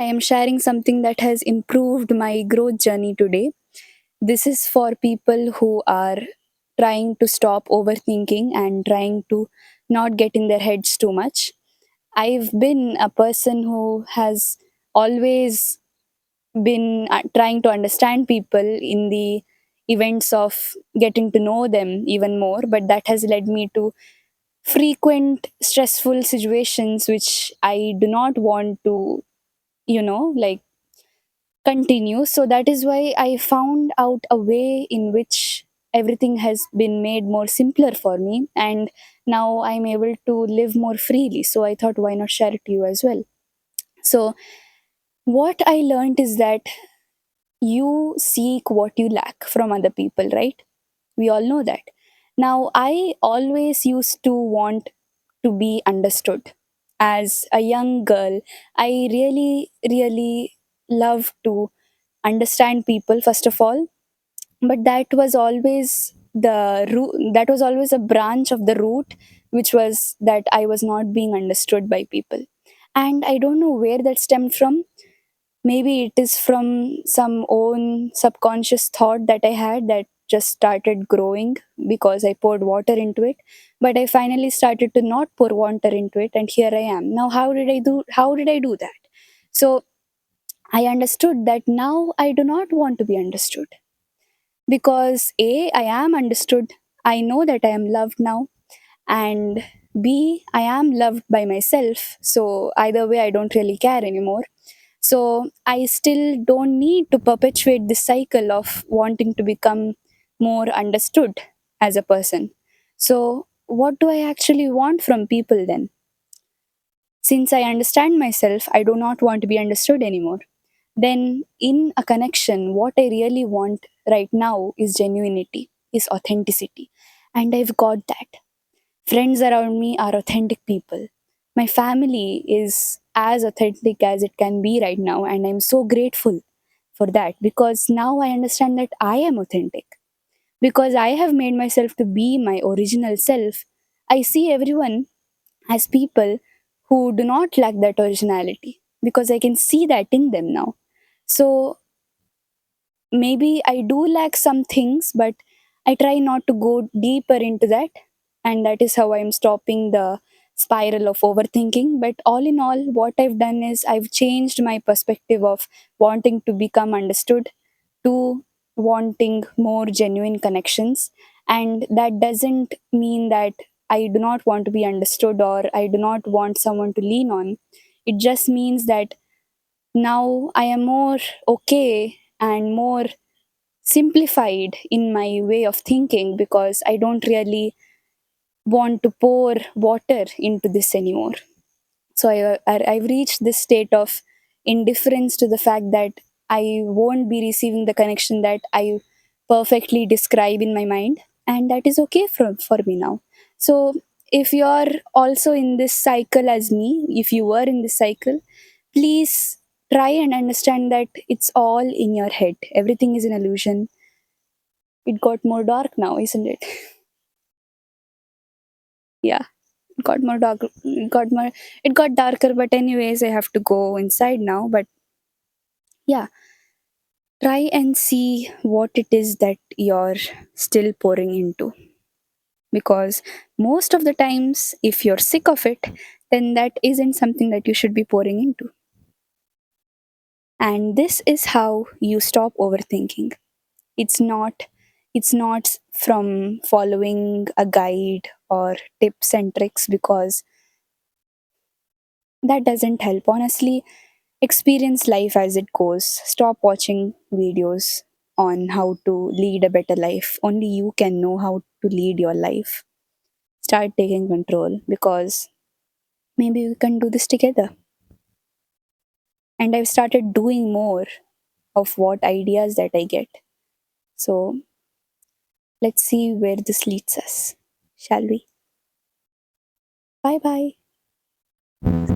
I am sharing something that has improved my growth journey today. This is for people who are trying to stop overthinking and trying to not get in their heads too much. I've been a person who has always been trying to understand people in the events of getting to know them even more, but that has led me to frequent stressful situations which I do not want to, like continue. So that is why I found out a way in which everything has been made more simpler for me, and now I'm able to live more freely. So I thought, why not share it to you as well? So what I learned is that you seek what you lack from other people, right? We all know that. Now, I always used to want to be understood. As a young girl, I really love to understand people, first of all, but that was always a branch of the root, which was that I was not being understood by people. And I don't know where that stemmed from. Maybe it is from some own subconscious thought that I had that just started growing because I poured water into it. But I finally started to not pour water into it, and here I am. Now, how did I do that? So I understood that now I do not want to be understood, because A, I am understood. I know that I am loved now, and B, I am loved by myself. So either way, I don't really care anymore. So I still don't need to perpetuate this cycle of wanting to become more understood as a person. So, what do I actually want from people then? Since I understand myself, I do not want to be understood anymore. Then, in a connection, what I really want right now is genuinity, is authenticity. And I've got that. Friends around me are authentic people. My family is as authentic as it can be right now, and I'm so grateful for that, because now I understand that I am authentic. Because I have made myself to be my original self, I see everyone as people who do not lack that originality, because I can see that in them now. So maybe I do lack some things, but I try not to go deeper into that. And that is how I'm stopping the spiral of overthinking. But all in all, what I've done is I've changed my perspective of wanting to become understood to wanting more genuine connections. And that doesn't mean that I do not want to be understood or I do not want someone to lean on. It just means that now I am more okay and more simplified in my way of thinking, because I don't really want to pour water into this anymore. So I've reached this state of indifference to the fact that I won't be receiving the connection that I perfectly describe in my mind, and that is okay for me now. So if you're also in this cycle as me, if you were in this cycle, please try and understand that it's all in your head. Everything is an illusion. It got more dark now, isn't it? Yeah, it got more dark. It got darker. But anyways, I have to go inside now. But yeah, try and see what it is that you're still pouring into. Because most of the times, if you're sick of it, then that isn't something that you should be pouring into. And this is how you stop overthinking. It's not it's not from following a guide or tips and tricks, because that doesn't help. Honestly, experience life as it goes. Stop watching videos on how to lead a better life. Only you can know how to lead your life. Start taking control, because maybe we can do this together. And I've started doing more of what ideas that I get. So let's see where this leads us. Shall we? Bye bye.